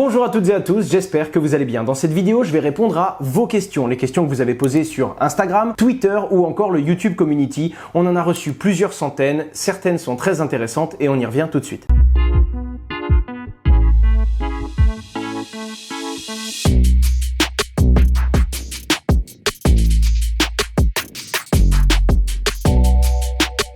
Bonjour à toutes et à tous, j'espère que vous allez bien. Dans cette vidéo, je vais répondre à vos questions, les questions que vous avez posées sur Instagram, Twitter ou encore le YouTube Community. On en a reçu plusieurs centaines, certaines sont très intéressantes et on y revient tout de suite.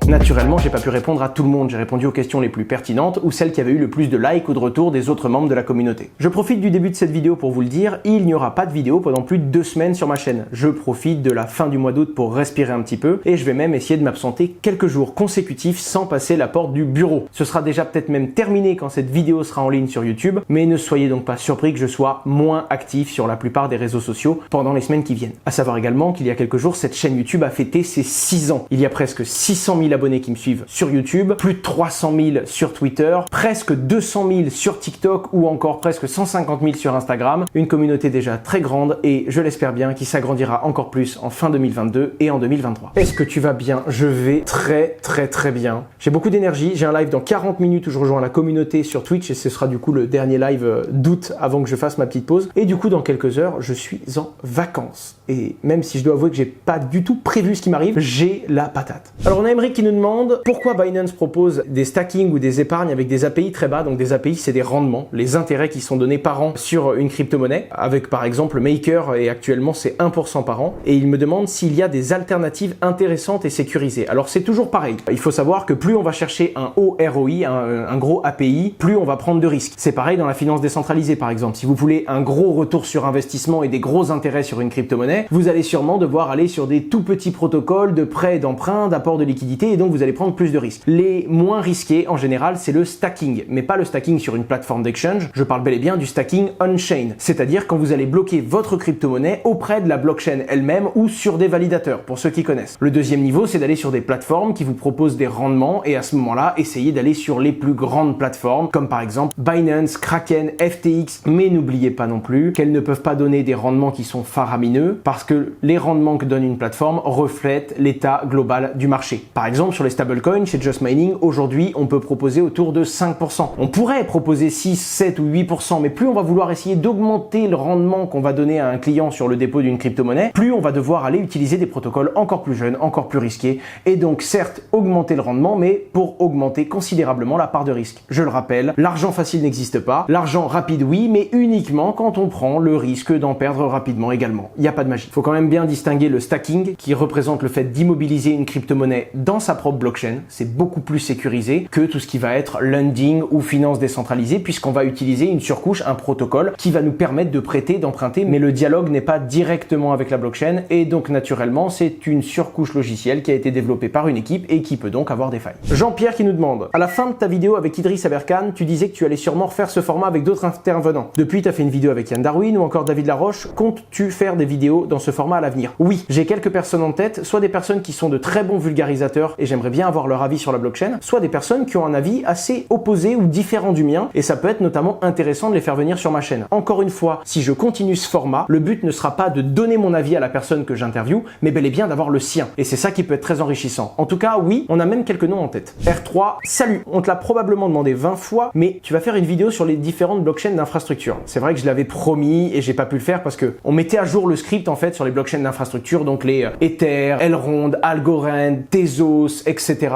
Naturellement, j'ai pas pu répondre à tout le monde, j'ai répondu aux questions les plus pertinentes ou celles qui avaient eu le plus de likes ou de retours des autres membres de la communauté. Je profite du début de cette vidéo pour vous le dire, il n'y aura pas de vidéo pendant plus de 2 semaines sur ma chaîne. Je profite de la fin du mois d'août pour respirer un petit peu et je vais même essayer de m'absenter quelques jours consécutifs sans passer la porte du bureau. Ce sera déjà peut-être même terminé quand cette vidéo sera en ligne sur YouTube, mais ne soyez donc pas surpris que je sois moins actif sur la plupart des réseaux sociaux pendant les semaines qui viennent. À savoir également qu'il y a quelques jours, cette chaîne YouTube a fêté ses 6 ans. Il y a presque 600 000 abonnés qui me suivent sur YouTube, plus de 300 000 sur Twitter, presque 200 000 sur TikTok ou encore presque 150 000 sur Instagram. Une communauté déjà très grande et je l'espère bien qui s'agrandira encore plus en fin 2022 et en 2023. Est-ce que tu vas bien? Je vais très bien. J'ai beaucoup d'énergie, j'ai un live dans 40 minutes où je rejoins la communauté sur Twitch et ce sera du coup le dernier live d'août avant que je fasse ma petite pause. Et du coup dans quelques heures, je suis en vacances. Et même si je dois avouer que j'ai pas du tout prévu ce qui m'arrive, j'ai la patate. Alors on a Emery qui nous demande pourquoi Binance propose des stacking ou des épargnes avec des API très bas. Donc des API, c'est des rendements, les intérêts qui sont donnés par an sur une crypto-monnaie. Avec par exemple Maker et actuellement c'est 1% par an. Et il me demande s'il y a des alternatives intéressantes et sécurisées. Alors c'est toujours pareil. Il faut savoir que plus on va chercher un haut ROI, un gros API, plus on va prendre de risques. C'est pareil dans la finance décentralisée par exemple. Si vous voulez un gros retour sur investissement et des gros intérêts sur une crypto-monnaie, vous allez sûrement devoir aller sur des tout petits protocoles de prêt, d'emprunt, d'apport de liquidité et donc vous allez prendre plus de risques. Les moins risqués en général, c'est le stacking, mais pas le stacking sur une plateforme d'exchange. Je parle bel et bien du stacking on-chain, c'est-à-dire quand vous allez bloquer votre crypto-monnaie auprès de la blockchain elle-même ou sur des validateurs, pour ceux qui connaissent. Le deuxième niveau, c'est d'aller sur des plateformes qui vous proposent des rendements et à ce moment-là, essayez d'aller sur les plus grandes plateformes, comme par exemple Binance, Kraken, FTX, mais n'oubliez pas non plus qu'elles ne peuvent pas donner des rendements qui sont faramineux parce que les rendements que donne une plateforme reflètent l'état global du marché. Par exemple, sur les stablecoins, chez Just Mining, aujourd'hui, on peut proposer autour de 5%. On pourrait proposer 6, 7 ou 8%, mais plus on va vouloir essayer d'augmenter le rendement qu'on va donner à un client sur le dépôt d'une crypto-monnaie, plus on va devoir aller utiliser des protocoles encore plus jeunes, encore plus risqués, et donc certes augmenter le rendement, mais pour augmenter considérablement la part de risque. Je le rappelle, l'argent facile n'existe pas, l'argent rapide oui, mais uniquement quand on prend le risque d'en perdre rapidement également. Il n'y a pas de magie. Il faut quand même bien distinguer le stacking, qui représente le fait d'immobiliser une crypto-monnaie dans sa propre blockchain. C'est beaucoup plus sécurisé que tout ce qui va être lending ou finance décentralisée puisqu'on va utiliser une surcouche, un protocole qui va nous permettre de prêter, d'emprunter, mais le dialogue n'est pas directement avec la blockchain et donc naturellement c'est une surcouche logicielle qui a été développée par une équipe et qui peut donc avoir des failles. Jean-Pierre qui nous demande, à la fin de ta vidéo avec Idriss Aberkan, tu disais que tu allais sûrement refaire ce format avec d'autres intervenants. Depuis, tu as fait une vidéo avec Yann Darwin ou encore David Laroche. Comptes-tu faire des vidéos dans ce format à l'avenir? Oui, j'ai quelques personnes en tête, soit des personnes qui sont de très bons vulgarisateurs et j'aimerais bien avoir leur avis sur la blockchain, soit des personnes qui ont un avis assez opposé ou différent du mien et ça peut être notamment intéressant de les faire venir sur ma chaîne. Encore une fois, si je continue ce format, le but ne sera pas de donner mon avis à la personne que j'interviewe, mais bel et bien d'avoir le sien. Et c'est ça qui peut être très enrichissant. En tout cas, oui, on a même quelques noms en tête. R3, salut, on te l'a probablement demandé 20 fois, mais tu vas faire une vidéo sur les différentes blockchains d'infrastructure. C'est vrai que je l'avais promis et j'ai pas pu le faire parce que on mettait à jour le script en fait sur les blockchains d'infrastructure, donc les Ether, Elrond, Algorand, Tezos, etc.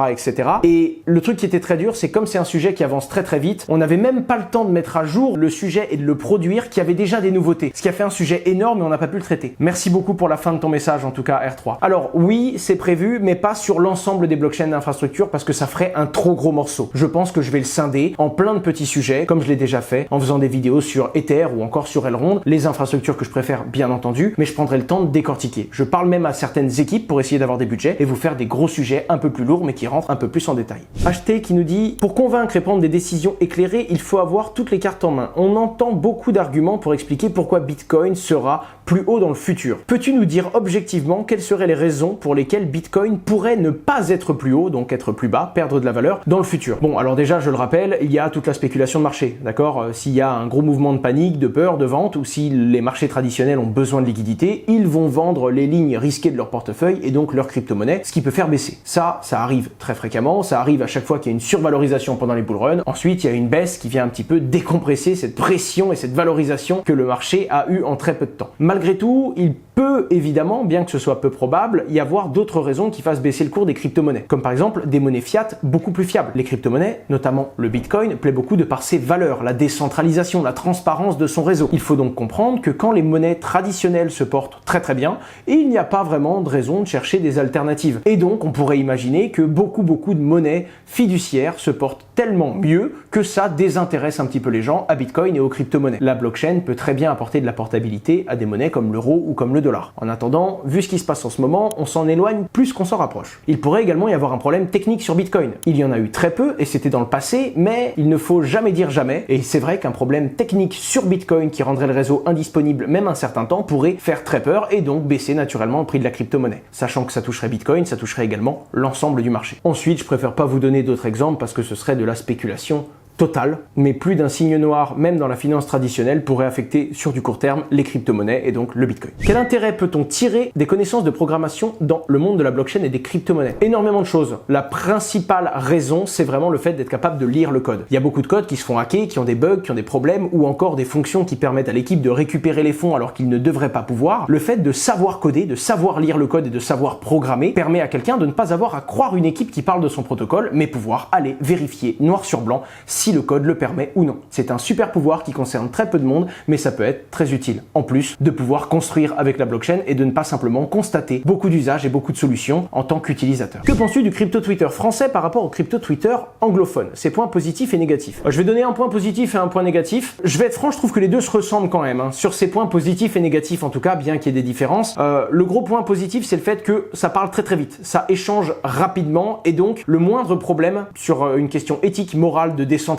Et le truc qui était très dur, c'est comme c'est un sujet qui avance très vite, on n'avait même pas le temps de mettre à jour le sujet et de le produire qui avait déjà des nouveautés. Ce qui a fait un sujet énorme et on n'a pas pu le traiter. Merci beaucoup pour la fin de ton message en tout cas R3. Alors oui, c'est prévu, mais pas sur l'ensemble des blockchains d'infrastructure parce que ça ferait un trop gros morceau. Je pense que je vais le scinder en plein de petits sujets, comme je l'ai déjà fait, en faisant des vidéos sur Ether ou encore sur Elrond, les infrastructures que je préfère bien entendu, mais je prendrai le temps de décortiquer. Je parle même à certaines équipes pour essayer d'avoir des budgets et vous faire des gros sujets un peu plus lourds mais qui rentrent un peu plus en détail. HT qui nous dit, pour convaincre et prendre des décisions éclairées, il faut avoir toutes les cartes en main. On entend beaucoup d'arguments pour expliquer pourquoi Bitcoin sera plus haut dans le futur. Peux-tu nous dire objectivement quelles seraient les raisons pour lesquelles Bitcoin pourrait ne pas être plus haut, donc être plus bas, perdre de la valeur dans le futur? Bon, alors déjà, je le rappelle, il y a toute la spéculation de marché, d'accord? S'il y a un gros mouvement de panique, de peur, de vente, ou si les marchés traditionnels ont besoin de liquidité, ils vont vendre les lignes risquées de leur portefeuille et donc leur crypto-monnaie, ce qui peut faire baisser. Ça, ça arrive très fréquemment, ça arrive à chaque fois qu'il y a une survalorisation pendant les bull runs. Ensuite, il y a une baisse qui vient un petit peu décompresser cette pression et cette valorisation que le marché a eu en très peu de temps. Malgré tout, il peut évidemment, bien que ce soit peu probable, y avoir d'autres raisons qui fassent baisser le cours des crypto-monnaies, comme par exemple des monnaies fiat beaucoup plus fiables. Les crypto-monnaies, notamment le Bitcoin, plaît beaucoup de par ses valeurs, la décentralisation, la transparence de son réseau. Il faut donc comprendre que quand les monnaies traditionnelles se portent très très bien, il n'y a pas vraiment de raison de chercher des alternatives. Et donc on pourrait imaginer que beaucoup de monnaies fiduciaires se portent tellement mieux que ça désintéresse un petit peu les gens à Bitcoin et aux crypto-monnaies. La blockchain peut très bien apporter de la portabilité à des monnaies comme l'euro ou comme le dollar. En attendant, vu ce qui se passe en ce moment, on s'en éloigne plus qu'on s'en rapproche. Il pourrait également y avoir un problème technique sur Bitcoin. Il y en a eu très peu et c'était dans le passé, mais il ne faut jamais dire jamais. Et c'est vrai qu'un problème technique sur Bitcoin qui rendrait le réseau indisponible même un certain temps pourrait faire très peur et donc baisser naturellement le prix de la crypto-monnaie. Sachant que ça toucherait Bitcoin, ça toucherait également l'ensemble du marché. Ensuite, je préfère pas vous donner d'autres exemples parce que ce serait de la spéculation totale, mais plus d'un signe noir, même dans la finance traditionnelle, pourrait affecter sur du court terme les crypto-monnaies et donc le Bitcoin. Quel intérêt peut-on tirer des connaissances de programmation dans le monde de la blockchain et des crypto-monnaies? Énormément de choses. La principale raison, c'est vraiment le fait d'être capable de lire le code. Il y a beaucoup de codes qui se font hacker, qui ont des bugs, qui ont des problèmes, ou encore des fonctions qui permettent à l'équipe de récupérer les fonds alors qu'ils ne devraient pas pouvoir. Le fait de savoir coder, de savoir lire le code et de savoir programmer permet à quelqu'un de ne pas avoir à croire une équipe qui parle de son protocole, mais pouvoir aller vérifier noir sur blanc si le code le permet ou non. C'est un super pouvoir qui concerne très peu de monde, mais ça peut être très utile. En plus de pouvoir construire avec la blockchain et de ne pas simplement constater beaucoup d'usages et beaucoup de solutions en tant qu'utilisateur. Que penses-tu du crypto Twitter français par rapport au crypto Twitter anglophone? Ses points positifs et négatifs. Je vais donner un point positif et un point négatif. Je vais être franc, je trouve que les deux se ressemblent quand même. Sur ces points positifs et négatifs en tout cas, bien qu'il y ait des différences. Le gros point positif, c'est le fait que ça parle très vite. Ça échange rapidement et donc le moindre problème sur une question éthique, morale, de décentralisation,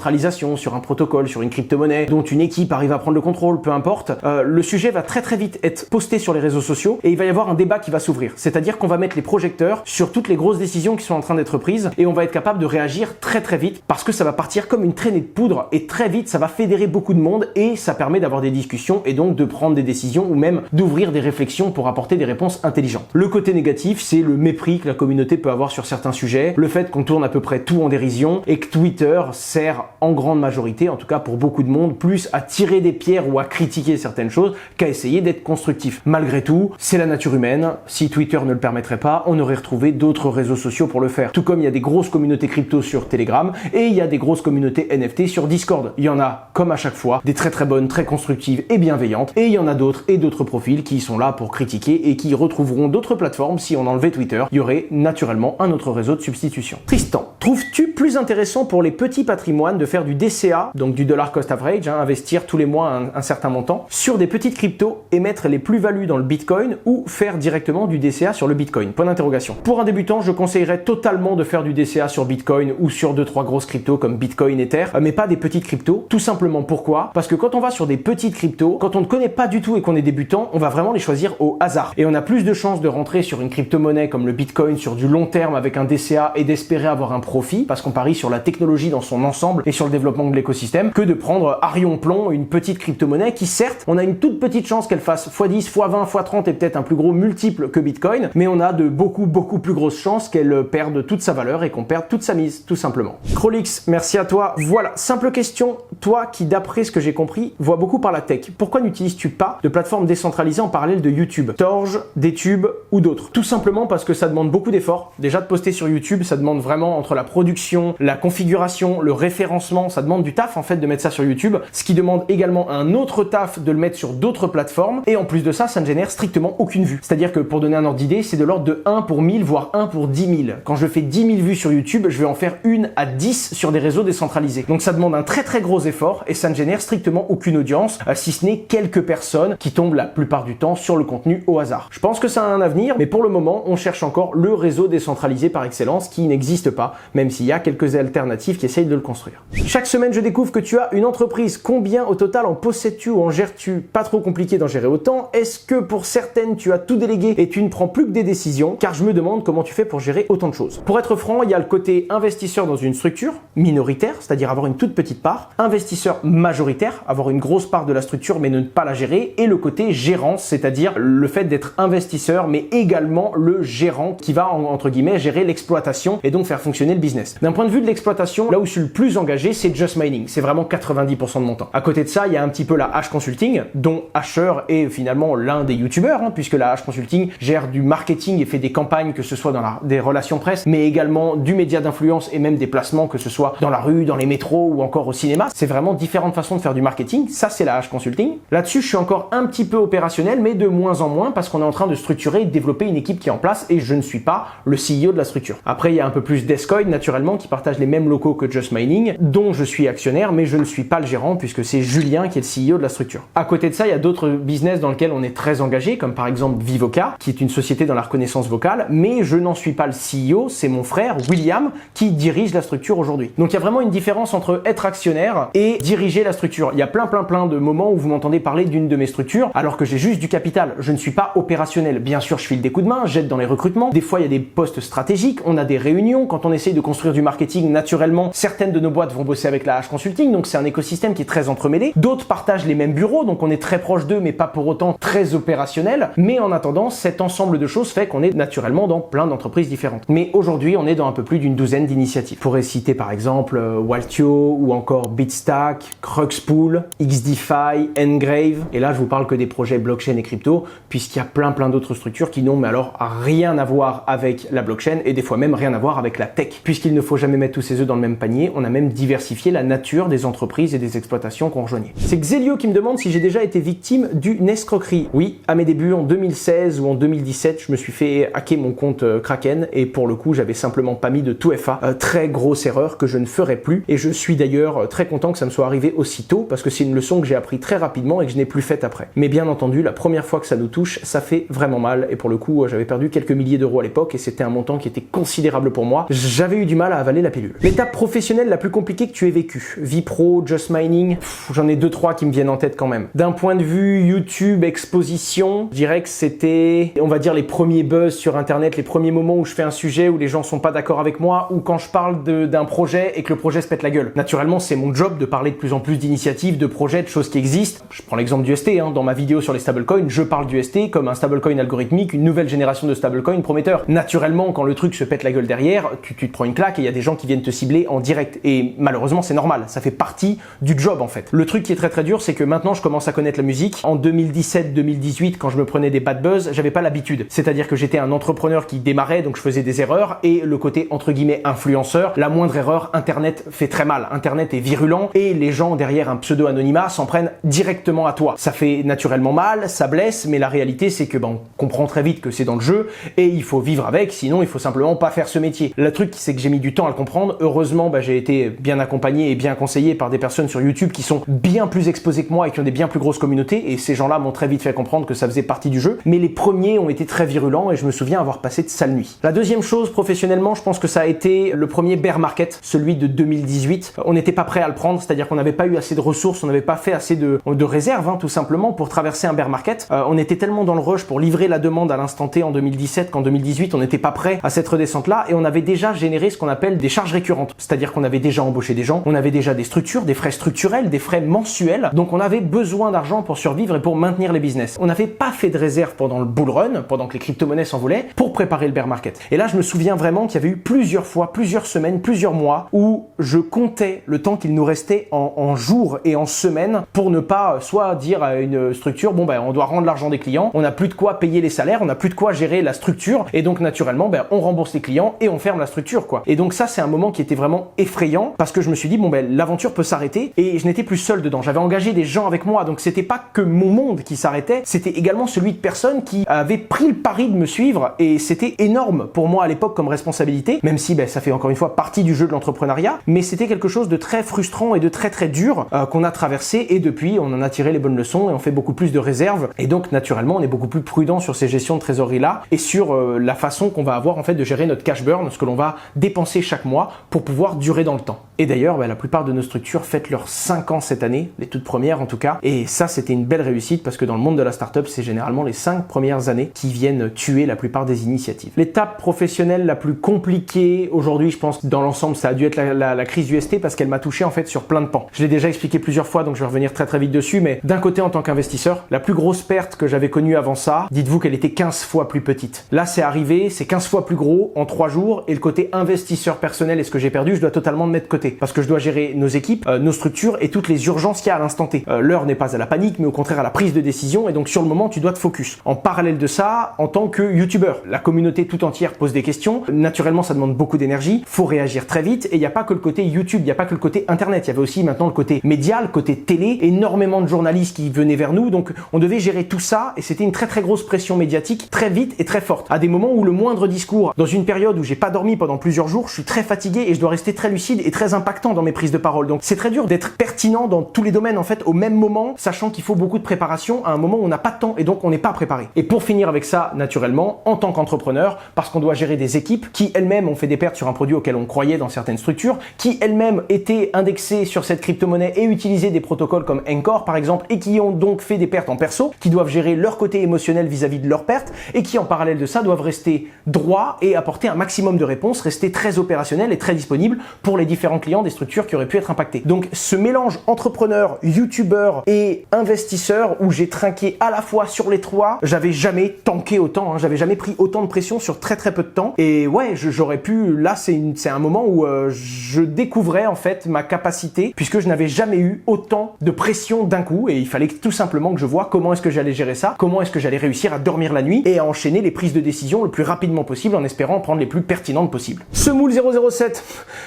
sur un protocole, sur une crypto-monnaie dont une équipe arrive à prendre le contrôle, peu importe, le sujet va très vite être posté sur les réseaux sociaux et il va y avoir un débat qui va s'ouvrir. C'est-à-dire qu'on va mettre les projecteurs sur toutes les grosses décisions qui sont en train d'être prises et on va être capable de réagir très vite parce que ça va partir comme une traînée de poudre et très vite ça va fédérer beaucoup de monde et ça permet d'avoir des discussions et donc de prendre des décisions ou même d'ouvrir des réflexions pour apporter des réponses intelligentes. Le côté négatif, c'est le mépris que la communauté peut avoir sur certains sujets, le fait qu'on tourne à peu près tout en dérision et que Twitter sert en grande majorité, en tout cas pour beaucoup de monde, plus à tirer des pierres ou à critiquer certaines choses qu'à essayer d'être constructif. Malgré tout, c'est la nature humaine. Si Twitter ne le permettrait pas, on aurait retrouvé d'autres réseaux sociaux pour le faire. Tout comme il y a des grosses communautés crypto sur Telegram et il y a des grosses communautés NFT sur Discord. Il y en a, comme à chaque fois, des très bonnes, très constructives et bienveillantes et il y en a d'autres et d'autres profils qui sont là pour critiquer et qui retrouveront d'autres plateformes. Si on enlevait Twitter, il y aurait naturellement un autre réseau de substitution. Tristan, trouves-tu plus intéressant pour les petits patrimoines de faire du DCA, donc du dollar cost average, investir tous les mois un certain montant sur des petites cryptos et mettre les plus-values dans le Bitcoin ou faire directement du DCA sur le Bitcoin? Point d'interrogation. Pour un débutant, je conseillerais totalement de faire du DCA sur Bitcoin ou sur 2-3 grosses cryptos comme Bitcoin, Ether, mais pas des petites cryptos. Tout simplement pourquoi? Parce que quand on va sur des petites cryptos, quand on ne connaît pas du tout et qu'on est débutant, on va vraiment les choisir au hasard. Et on a plus de chances de rentrer sur une crypto-monnaie comme le Bitcoin sur du long terme avec un DCA et d'espérer avoir un profit parce qu'on parie sur la technologie dans son ensemble et sur le développement de l'écosystème que de prendre Arion Plomb, une petite crypto-monnaie qui certes, on a une toute petite chance qu'elle fasse x10, x20, x30 et peut-être un plus gros multiple que Bitcoin, mais on a de beaucoup plus grosses chances qu'elle perde toute sa valeur et qu'on perde toute sa mise, tout simplement. Crolix, merci à toi. Voilà, simple question. Toi qui, d'après ce que j'ai compris, vois beaucoup par la tech, pourquoi n'utilises-tu pas de plateforme décentralisée en parallèle de YouTube, Torge, Dtube ou d'autres? Tout simplement parce que ça demande beaucoup d'efforts. Déjà de poster sur YouTube, ça demande vraiment entre la production, la configuration, le référencement, ça demande du taf en fait de mettre ça sur YouTube, ce qui demande également un autre taf de le mettre sur d'autres plateformes et en plus de ça, ça ne génère strictement aucune vue. C'est-à-dire que pour donner un ordre d'idée, c'est de l'ordre de 1 pour 1000 voire 1 pour 10 000. Quand je fais 10 000 vues sur YouTube, je vais en faire 1 à 10 sur des réseaux décentralisés. Donc ça demande un très gros effort et ça ne génère strictement aucune audience, si ce n'est quelques personnes qui tombent la plupart du temps sur le contenu au hasard. Je pense que ça a un avenir, mais pour le moment, on cherche encore le réseau décentralisé par excellence qui n'existe pas, même s'il y a quelques alternatives qui essayent de le construire. découvrir. Chaque semaine, je découvre que tu as une entreprise. Combien au total en possèdes-tu ou en gères-tu? Pas trop compliqué d'en gérer autant. Est-ce que pour certaines, tu as tout délégué et tu ne prends plus que des décisions? Car je me demande comment tu fais pour gérer autant de choses. Pour être franc, il y a le côté investisseur dans une structure, minoritaire, c'est-à-dire avoir une toute petite part, investisseur majoritaire, avoir une grosse part de la structure mais ne pas la gérer, et le côté gérance, c'est-à-dire le fait d'être investisseur mais également le gérant qui va entre guillemets gérer l'exploitation et donc faire fonctionner le business. D'un point de vue de l'exploitation, là où je suis le plus engagé, c'est Just Mining. C'est vraiment 90% de mon temps. À côté de ça, il y a un petit peu la H Consulting, dont Asher est finalement l'un des youtubeurs, puisque la H Consulting gère du marketing et fait des campagnes, que ce soit dans des relations presse, mais également du média d'influence et même des placements, que ce soit dans la rue, dans les métros ou encore au cinéma. C'est vraiment différentes façons de faire du marketing. Ça, c'est la H Consulting. Là-dessus, je suis encore un petit peu opérationnel, mais de moins en moins parce qu'on est en train de structurer et de développer une équipe qui est en place et je ne suis pas le CEO de la structure. Après, il y a un peu plus d'Escoin, naturellement, qui partage les mêmes locaux que Just Mining, dont je suis actionnaire, mais je ne suis pas le gérant puisque c'est Julien qui est le CEO de la structure. À côté de ça, il y a d'autres business dans lesquels on est très engagé, comme par exemple Vivoca, qui est une société dans la reconnaissance vocale, mais je n'en suis pas le CEO, c'est mon frère William qui dirige la structure aujourd'hui. Donc il y a vraiment une différence entre être actionnaire et diriger la structure. Il y a plein de moments où vous m'entendez parler d'une de mes structures alors que j'ai juste du capital. Je ne suis pas opérationnel. Bien sûr, je file des coups de main, j'aide dans les recrutements. Des fois, il y a des postes stratégiques, on a des réunions. Quand on essaye de construire du marketing, naturellement, certaines de nos boîtes vont bosser avec la H Consulting, donc c'est un écosystème qui est très entremêlé. D'autres partagent les mêmes bureaux, donc on est très proche d'eux, mais pas pour autant très opérationnel. Mais en attendant, cet ensemble de choses fait qu'on est naturellement dans plein d'entreprises différentes. Mais aujourd'hui, on est dans un peu plus d'une douzaine d'initiatives. Je pourrais citer par exemple Waltio ou encore Bitstack, Cruxpool, XDeFi, Engrave. Et là, je vous parle que des projets blockchain et crypto, puisqu'il y a plein d'autres structures qui n'ont mais alors rien à voir avec la blockchain et des fois même rien à voir avec la tech. Puisqu'il ne faut jamais mettre tous ses œufs dans le même panier, on a même diversifié la nature des entreprises et des exploitations qu'on rejoignait. C'est Xelio qui me demande si j'ai déjà été victime d'une escroquerie. Oui, à mes débuts en 2016 ou en 2017, je me suis fait hacker mon compte Kraken et pour le coup, j'avais simplement pas mis de 2FA. Très grosse erreur que je ne ferai plus et je suis d'ailleurs très content que ça me soit arrivé aussitôt parce que c'est une leçon que j'ai appris très rapidement et que je n'ai plus faite après. Mais bien entendu, la première fois que ça nous touche, ça fait vraiment mal et pour le coup, j'avais perdu quelques milliers d'euros à l'époque et c'était un montant qui était considérable pour moi. J'avais eu du mal à avaler la pilule. L'étape professionnelle la plus compliquée que tu aies vécue, vie pro, Just Mining, j'en ai 2-3 qui me viennent en tête quand même. D'un point de vue YouTube, exposition, je dirais que c'était, on va dire, les premiers buzz sur internet, les premiers moments où je fais un sujet où les gens sont pas d'accord avec moi ou quand je parle d'un projet et que le projet se pète la gueule. Naturellement, c'est mon job de parler de plus en plus d'initiatives, de projets, de choses qui existent. Je prends l'exemple du ST, dans ma vidéo sur les stablecoins, je parle du ST comme un stablecoin algorithmique, une nouvelle génération de stablecoin prometteur. Naturellement, quand le truc se pète la gueule derrière, tu te prends une claque et il y a des gens qui viennent te cibler en direct. Et malheureusement, c'est normal, ça fait partie du job en fait. Le truc qui est très dur, c'est que maintenant je commence à connaître la musique. En 2017-2018, quand je me prenais des bad buzz, j'avais pas l'habitude. C'est-à-dire que j'étais un entrepreneur qui démarrait, donc je faisais des erreurs et le côté entre guillemets influenceur, la moindre erreur, Internet fait très mal. Internet est virulent et les gens derrière un pseudo-anonymat s'en prennent directement à toi. Ça fait naturellement mal, ça blesse, mais la réalité c'est que on comprend très vite que c'est dans le jeu et il faut vivre avec, sinon il faut simplement pas faire ce métier. Le truc c'est que j'ai mis du temps à le comprendre. Heureusement, j'ai été bien accompagné et bien conseillé par des personnes sur YouTube qui sont bien plus exposées que moi et qui ont des bien plus grosses communautés et ces gens-là m'ont très vite fait comprendre que ça faisait partie du jeu. Mais les premiers ont été très virulents et je me souviens avoir passé de sales nuits. La deuxième chose, professionnellement, je pense que ça a été le premier bear market, celui de 2018. On n'était pas prêt à le prendre, c'est-à-dire qu'on n'avait pas eu assez de ressources, on n'avait pas fait assez de réserves, tout simplement, pour traverser un bear market. On était tellement dans le rush pour livrer la demande à l'instant T en 2017 qu'en 2018, on n'était pas prêt à cette redescente-là et on avait déjà généré ce qu'on appelle des charges récurrentes. C'est-à-dire qu'on avait déjà embauché des gens, on avait déjà des structures, des frais structurels, des frais mensuels. Donc on avait besoin d'argent pour survivre et pour maintenir les business. On n'avait pas fait de réserve pendant le bull run, pendant que les crypto-monnaies s'envolaient, pour préparer le bear market. Et là, je me souviens vraiment qu'il y avait eu plusieurs fois, plusieurs semaines, plusieurs mois où je comptais le temps qu'il nous restait en jours et en semaines pour ne pas soit dire à une structure, on doit rendre l'argent des clients, on n'a plus de quoi payer les salaires, on n'a plus de quoi gérer la structure et donc naturellement, on rembourse les clients et on ferme la structure, quoi. Et donc ça, c'est un moment qui était vraiment effrayant parce que je me suis dit, l'aventure peut s'arrêter et je n'étais plus seul dedans. J'avais engagé des gens avec moi, donc c'était pas que mon monde qui s'arrêtait, c'était également celui de personnes qui avaient pris le pari de me suivre et c'était énorme pour moi à l'époque comme responsabilité, même si ça fait encore une fois partie du jeu de l'entrepreneuriat, mais c'était quelque chose de très frustrant et de très dur qu'on a traversé et depuis on en a tiré les bonnes leçons et on fait beaucoup plus de réserves et donc naturellement on est beaucoup plus prudent sur ces gestions de trésorerie là et sur la façon qu'on va avoir en fait de gérer notre cash burn, ce que l'on va dépenser chaque mois pour pouvoir durer dans le temps. Et d'ailleurs, la plupart de nos structures fêtent leurs 5 ans cette année, les toutes premières en tout cas. Et ça, c'était une belle réussite parce que dans le monde de la startup, c'est généralement les 5 premières années qui viennent tuer la plupart des initiatives. L'étape professionnelle la plus compliquée aujourd'hui, je pense que dans l'ensemble, ça a dû être la crise du ST parce qu'elle m'a touché en fait sur plein de pans. Je l'ai déjà expliqué plusieurs fois, donc je vais revenir très vite dessus, mais d'un côté, en tant qu'investisseur, la plus grosse perte que j'avais connue avant ça, dites-vous qu'elle était 15 fois plus petite. Là, c'est arrivé, c'est 15 fois plus gros en 3 jours, et le côté investisseur personnel et ce que j'ai perdu, je dois totalement me mettre de côté parce que je dois gérer nos équipes, nos structures et toutes les urgences qu'il y a à l'instant T. L'heure n'est pas à la panique, mais au contraire à la prise de décision, et donc sur le moment, tu dois te focus. En parallèle de ça, en tant que youtubeur, la communauté tout entière pose des questions. Naturellement, ça demande beaucoup d'énergie, faut réagir très vite, et il n'y a pas que le côté YouTube, il n'y a pas que le côté internet, il y avait aussi maintenant le côté média, le côté télé, énormément de journalistes qui venaient vers nous, donc on devait gérer tout ça, et c'était une très grosse pression médiatique, très vite et très forte. À des moments où le moindre discours, dans une période où j'ai pas dormi pendant plusieurs jours, je suis très fatigué et je dois rester très lucide et très impactant dans mes prises de parole. Donc c'est très dur d'être pertinent dans tous les domaines en fait au même moment, sachant qu'il faut beaucoup de préparation à un moment où on n'a pas de temps et donc on n'est pas préparé. Et pour finir avec ça, naturellement, en tant qu'entrepreneur, parce qu'on doit gérer des équipes qui elles-mêmes ont fait des pertes sur un produit auquel on croyait dans certaines structures, qui elles-mêmes étaient indexées sur cette crypto-monnaie et utilisaient des protocoles comme Encore par exemple, et qui ont donc fait des pertes en perso, qui doivent gérer leur côté émotionnel vis-à-vis de leurs pertes, et qui en parallèle de ça doivent rester droits et apporter un maximum de réponses, rester très opérationnels et très disponibles pour les différents clients des structures qui auraient pu être impactés. Donc ce mélange entrepreneur, youtubeur et investisseur où j'ai trinqué à la fois sur les trois, j'avais jamais tanké autant, j'avais jamais pris autant de pression sur très peu de temps, et ouais, j'aurais pu, là c'est un moment où je découvrais en fait ma capacité, puisque je n'avais jamais eu autant de pression d'un coup, et il fallait tout simplement que je vois comment est-ce que j'allais gérer ça, comment est-ce que j'allais réussir à dormir la nuit et à enchaîner les prises de décision le plus rapidement possible en espérant prendre les plus pertinentes possibles. Semoule007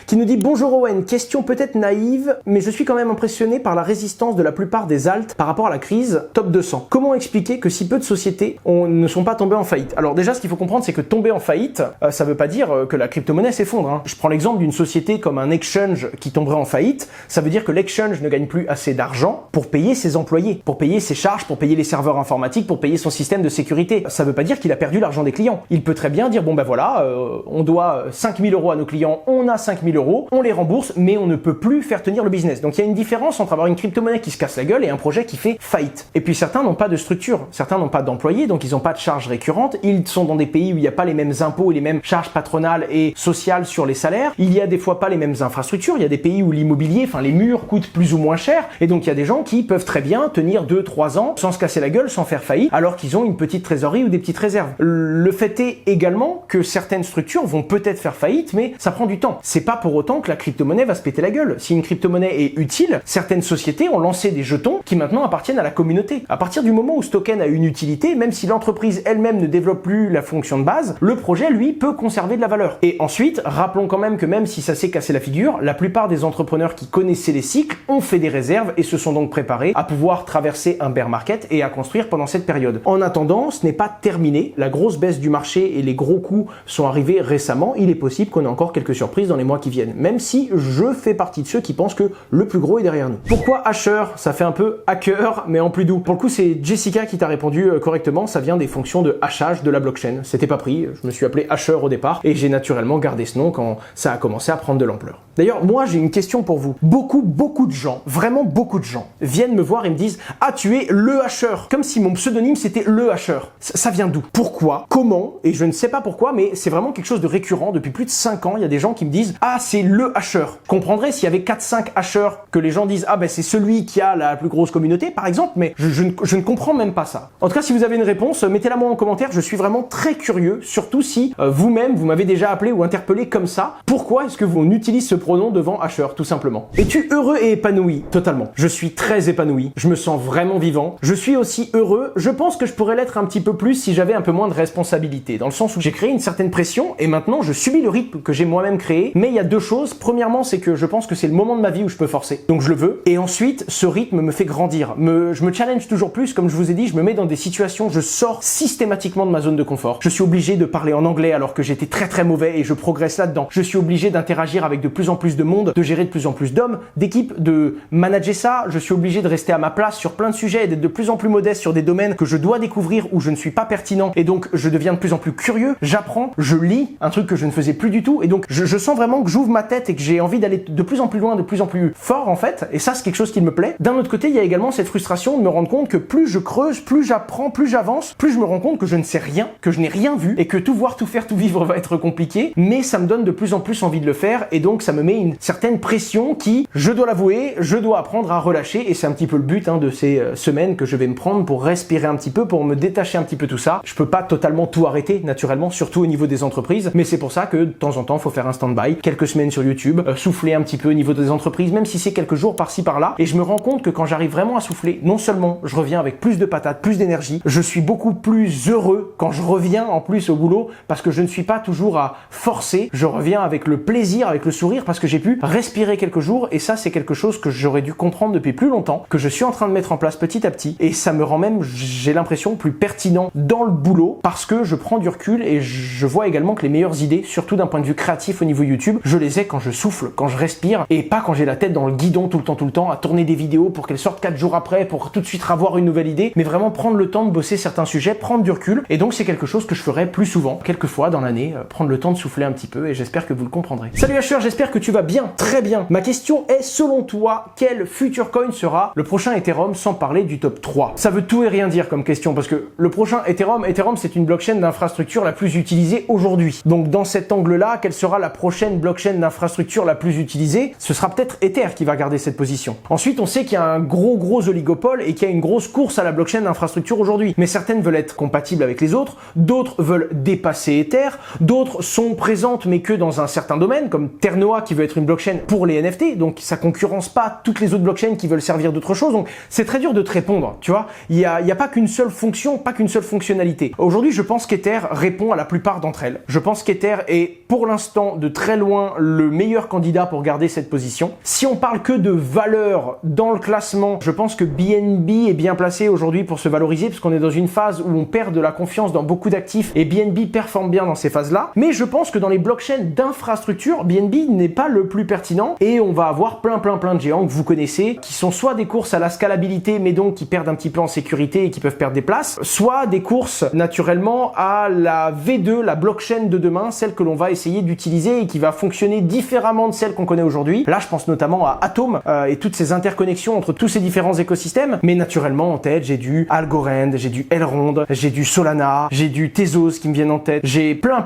qui nous dit: bonjour Owen, question peut-être naïve, mais je suis quand même impressionné par la résistance de la plupart des alts par rapport à la crise top 200. Comment expliquer que si peu de sociétés ne sont pas tombées en faillite? Alors déjà, ce qu'il faut comprendre, c'est que tomber en faillite, ça veut pas dire que la crypto-monnaie s'effondre. Je prends l'exemple d'une société comme un exchange qui tomberait en faillite, ça veut dire que l'exchange ne gagne plus assez d'argent pour payer ses employés, pour payer ses charges, pour payer les serveurs informatiques, pour payer son système de sécurité. Ça veut pas dire qu'il a perdu l'argent des clients. Il peut très bien dire: bon ben voilà, on doit 5000 € à nos clients, on a 5000 €, on les rembourse, mais on ne peut plus faire tenir le business. Donc il y a une différence entre avoir une crypto-monnaie qui se casse la gueule et un projet qui fait faillite. Et puis certains n'ont pas de structure, certains n'ont pas d'employés, donc ils n'ont pas de charges récurrentes, ils sont dans des pays où il n'y a pas les mêmes impôts et les mêmes charges patronales et sociales sur les salaires, il y a des fois pas les mêmes infrastructures, il y a des pays où l'immobilier, les murs coûtent plus ou moins cher, et donc il y a des gens qui peuvent très bien tenir 2-3 ans sans se casser la gueule, sans faire faillite, alors qu'ils ont une petite trésorerie ou des petites réserves. Le fait est également que certaines structures vont peut-être faire faillite, mais ça prend du temps. C'est pas pour autant que la crypto-monnaie va se péter la gueule. Si une crypto-monnaie est utile, certaines sociétés ont lancé des jetons qui maintenant appartiennent à la communauté. À partir du moment où ce token a une utilité, même si l'entreprise elle-même ne développe plus la fonction de base, le projet, lui, peut conserver de la valeur. Et ensuite, rappelons quand même que même si ça s'est cassé la figure, la plupart des entrepreneurs qui connaissaient les cycles ont fait des réserves et se sont donc préparés à pouvoir traverser un bear market et à construire pendant cette période. En attendant, ce n'est pas terminé. La grosse baisse du marché et les gros coups sont arrivés récemment. Il est possible qu'on ait encore quelques surprises dans les mois qui viennent, même si je fais partie de ceux qui pensent que le plus gros est derrière nous. Pourquoi Hasher? Ça fait un peu hacker, mais en plus doux. Pour le coup, c'est Jessica qui t'a répondu correctement. Ça vient des fonctions de hachage de la blockchain. C'était pas pris. Je me suis appelé Hasher au départ et j'ai naturellement gardé ce nom quand ça a commencé à prendre de l'ampleur. D'ailleurs, moi, j'ai une question pour vous. Beaucoup de gens, vraiment beaucoup de gens, viennent me voir et me disent: ah, tu es le Hasher. Comme si mon pseudonyme c'était le Hasher. Ça vient d'où? Pourquoi? Comment? Et je ne sais pas pourquoi, mais c'est vraiment quelque chose de récurrent. Depuis plus de 5 ans, il y a des gens qui me disent: ah, c'est le Hasher. Comprendrez s'il y avait 4-5 Hashers que les gens disent: ah ben c'est celui qui a la plus grosse communauté, par exemple, mais je ne comprends même pas ça. En tout cas, si vous avez une réponse, mettez-la moi en commentaire. Je suis vraiment très curieux, surtout si vous-même, vous m'avez déjà appelé ou interpellé comme ça. Pourquoi est-ce que on utilise ce pronom devant Hasher, tout simplement? Es-tu heureux et épanoui? Totalement. Je suis très épanoui. Je me sens vraiment vivant. Je suis aussi heureux. Je pense que je pourrais l'être un petit peu plus si j'avais un peu moins de responsabilité, dans le sens où j'ai créé une certaine pression et maintenant je subis le rythme que j'ai moi-même créé. Mais il y a deux choses. Premièrement, c'est que je pense que c'est le moment de ma vie où je peux forcer. Donc je le veux. Et ensuite, ce rythme me fait grandir. Je me challenge toujours plus. Comme je vous ai dit, je me mets dans des situations, je sors systématiquement de ma zone de confort. Je suis obligé de parler en anglais alors que j'étais très mauvais et je progresse là-dedans. Je suis obligé d'interagir avec de plus en plus de monde, de gérer de plus en plus d'hommes, d'équipes, de manager ça. Je suis obligé de rester à ma place sur plein de sujets et d'être de plus en plus modeste sur des domaines que je dois découvrir où je ne suis pas pertinent. Et donc, je deviens de plus en plus curieux. J'apprends, je lis, un truc que je ne faisais plus du tout. Et donc, je sens vraiment que j'ouvre ma tête et que j'ai envie d'aller de plus en plus loin, de plus en plus fort en fait, et ça c'est quelque chose qui me plaît. D'un autre côté, il y a également cette frustration de me rendre compte que plus je creuse, plus j'apprends, plus j'avance, plus je me rends compte que je ne sais rien, que je n'ai rien vu, et que tout voir, tout faire, tout vivre va être compliqué, mais ça me donne de plus en plus envie de le faire, et donc ça me met une certaine pression qui, je dois l'avouer, je dois apprendre à relâcher, et c'est un petit peu le but de ces semaines que je vais me prendre pour respirer un petit peu, pour me détacher un petit peu tout ça. Je peux pas totalement tout arrêter, naturellement, surtout au niveau des entreprises, mais c'est pour ça que de temps en temps, il faut faire un stand-by, quelques semaines sur YouTube, souffler un petit peu au niveau des entreprises, même si c'est quelques jours par-ci par-là, et je me rends compte que quand j'arrive vraiment à souffler, non seulement je reviens avec plus de patates, plus d'énergie, je suis beaucoup plus heureux quand je reviens en plus au boulot, parce que je ne suis pas toujours à forcer, je reviens avec le plaisir, avec le sourire, parce que j'ai pu respirer quelques jours, et ça c'est quelque chose que j'aurais dû comprendre depuis plus longtemps, que je suis en train de mettre en place petit à petit, et ça me rend même, j'ai l'impression, plus pertinent dans le boulot, parce que je prends du recul, et je vois également que les meilleures idées, surtout d'un point de vue créatif au niveau YouTube, je les ai quand je souffle, quand je respire, et pas quand j'ai la tête dans le guidon tout le temps, à tourner des vidéos pour qu'elles sortent 4 jours après, pour tout de suite avoir une nouvelle idée, mais vraiment prendre le temps de bosser certains sujets, prendre du recul, et donc c'est quelque chose que je ferai plus souvent, quelques fois dans l'année, prendre le temps de souffler un petit peu, et j'espère que vous le comprendrez. Salut Asher, j'espère que tu vas bien, très bien. Ma question est, selon toi, quel future coin sera le prochain Ethereum, sans parler du top 3? Ça veut tout et rien dire comme question, parce que le prochain Ethereum c'est une blockchain d'infrastructure la plus utilisée aujourd'hui. Donc dans cet angle-là, quelle sera la prochaine blockchain d'infrastructure la plus utilisée? Ce sera peut-être Ether qui va garder cette position. Ensuite, on sait qu'il y a un gros oligopole et qu'il y a une grosse course à la blockchain d'infrastructure aujourd'hui. Mais certaines veulent être compatibles avec les autres, d'autres veulent dépasser Ether, d'autres sont présentes mais que dans un certain domaine, comme Ternoa qui veut être une blockchain pour les NFT, donc ça concurrence pas toutes les autres blockchains qui veulent servir d'autre chose. Donc c'est très dur de te répondre, tu vois. Il y a pas qu'une seule fonction, pas qu'une seule fonctionnalité. Aujourd'hui, je pense qu'Ether répond à la plupart d'entre elles. Je pense qu'Ether est pour l'instant de très loin le meilleur candidat pour garder cette position. Si on parle que de valeur dans le classement, je pense que BNB est bien placé aujourd'hui pour se valoriser, parce qu'on est dans une phase où on perd de la confiance dans beaucoup d'actifs et BNB performe bien dans ces phases-là. Mais je pense que dans les blockchains d'infrastructure, BNB n'est pas le plus pertinent, et on va avoir plein de géants que vous connaissez, qui sont soit des courses à la scalabilité, mais donc qui perdent un petit peu en sécurité et qui peuvent perdre des places, soit des courses naturellement à la V2, la blockchain de demain, celle que l'on va essayer d'utiliser et qui va fonctionner différemment de celle qu'on connaît aujourd'hui. Là, je pense notamment à Atom et toutes ces interconnexions entre tous ces différents écosystèmes, mais naturellement en tête, j'ai du Algorand, j'ai du Elrond, j'ai du Solana, j'ai du Tezos qui me viennent en tête, j'ai plein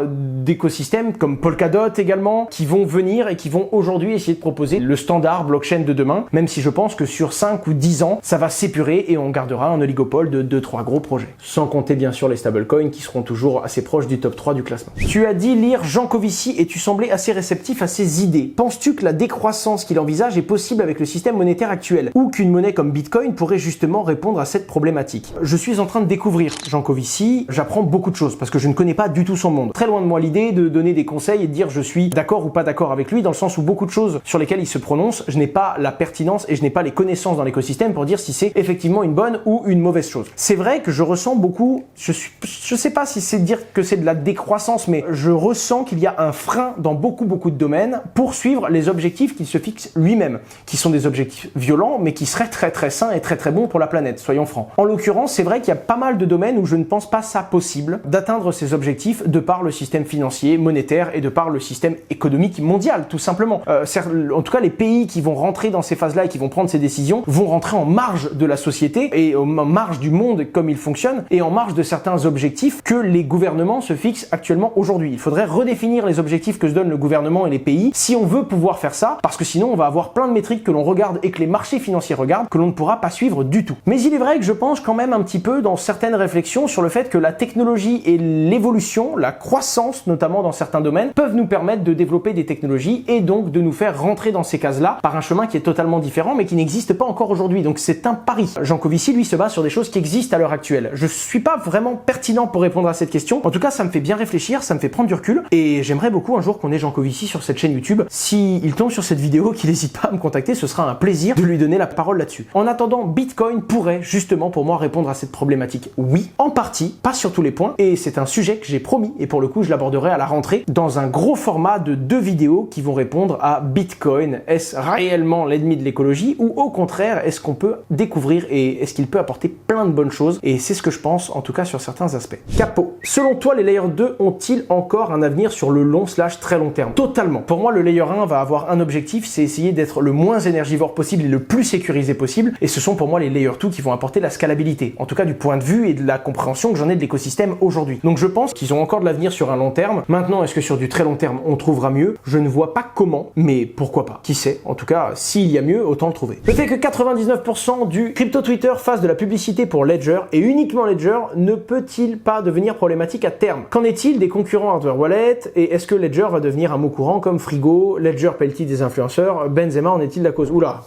d'écosystèmes comme Polkadot également, qui vont venir et qui vont aujourd'hui essayer de proposer le standard blockchain de demain, même si je pense que sur 5 ou 10 ans, ça va s'épurer et on gardera un oligopole de 2-3 gros projets. Sans compter bien sûr les stablecoins qui seront toujours assez proches du top 3 du classement. Tu as dit lire Jean Covici et tu semblais assez réceptif à ses idées. Penses-tu que la décroissance qu'il envisage est possible avec le système monétaire actuel, ou qu'une monnaie comme Bitcoin pourrait justement répondre à cette problématique? Je suis en train de découvrir Jean Covici, j'apprends beaucoup de choses parce que je ne connais pas du tout son monde. Très loin de moi l'idée de donner des conseils et de dire je suis d'accord ou pas d'accord avec lui, dans le sens où beaucoup de choses sur lesquelles il se prononce, je n'ai pas la pertinence et je n'ai pas les connaissances dans l'écosystème pour dire si c'est effectivement une bonne ou une mauvaise chose. C'est vrai que je ressens beaucoup, je sais pas si c'est dire que c'est de la décroissance, mais je ressens qu'il y a un frein dans beaucoup de domaines pour suivre les objectifs qu'il se fixe lui-même, qui sont des objectifs violents, mais qui seraient très sains et très bons pour la planète, soyons francs. En l'occurrence, c'est vrai qu'il y a pas mal de domaines où je ne pense pas ça possible d'atteindre ces objectifs de par le système financier, monétaire et de par le système économique mondial, tout simplement. En tout cas, les pays qui vont rentrer dans ces phases-là et qui vont prendre ces décisions vont rentrer en marge de la société et en marge du monde comme il fonctionne et en marge de certains objectifs que les gouvernements se fixent actuellement aujourd'hui. Il faudrait redéfinir les objectifs que se donnent le gouvernement et les pays si on veut pouvoir faire ça, parce que sinon on va avoir plein de métriques que l'on regarde et que les marchés financiers regardent que l'on ne pourra pas suivre du tout. Mais il est vrai que je pense quand même un petit peu dans certaines réflexions sur le fait que la technologie et l'évolution, la croissance notamment dans certains domaines, peuvent nous permettre de développer des technologies et donc de nous faire rentrer dans ces cases-là par un chemin qui est totalement différent mais qui n'existe pas encore aujourd'hui. Donc c'est un pari. Jean Covici, lui, se base sur des choses qui existent à l'heure actuelle. Je suis pas vraiment pertinent pour répondre à cette question. En tout cas, ça me fait bien réfléchir, ça me fait prendre du recul et j'aimerais beaucoup un jour qu'on ait Jean Covici sur cette chaîne YouTube. S'il tombe sur cette vidéo, qu'il n'hésite pas à me contacter, ce sera un plaisir de lui donner la parole là-dessus. En attendant, Bitcoin pourrait justement pour moi répondre à cette problématique. Oui, en partie, pas sur tous les points, et c'est un sujet que j'ai promis et pour le coup je l'aborderai à la rentrée dans un gros format de 2 vidéos qui vont répondre à Bitcoin. Est-ce réellement l'ennemi de l'écologie ou au contraire est-ce qu'on peut découvrir et est-ce qu'il peut apporter plein de bonnes choses, et c'est ce que je pense en tout cas sur certains aspects. Capo, selon toi les Layer 2 ont-ils encore un avenir sur le long/très long terme? Totalement. Pour moi, le layer 1 va avoir un objectif, c'est essayer d'être le moins énergivore possible et le plus sécurisé possible. Et ce sont pour moi les layer 2 qui vont apporter la scalabilité. En tout cas, du point de vue et de la compréhension que j'en ai de l'écosystème aujourd'hui. Donc je pense qu'ils ont encore de l'avenir sur un long terme. Maintenant, est-ce que sur du très long terme, on trouvera mieux? Je ne vois pas comment, mais pourquoi pas? Qui sait? En tout cas, s'il y a mieux, autant le trouver. Le fait que 99% du crypto Twitter fasse de la publicité pour Ledger et uniquement Ledger ne peut-il pas devenir problématique à terme? Qu'en est-il des concurrents hardware wallet et est-ce que Ledger va devenir un mot courant comme Frigo, Ledger paye-t-il des influenceurs, Benzema en est-il la cause? Oula.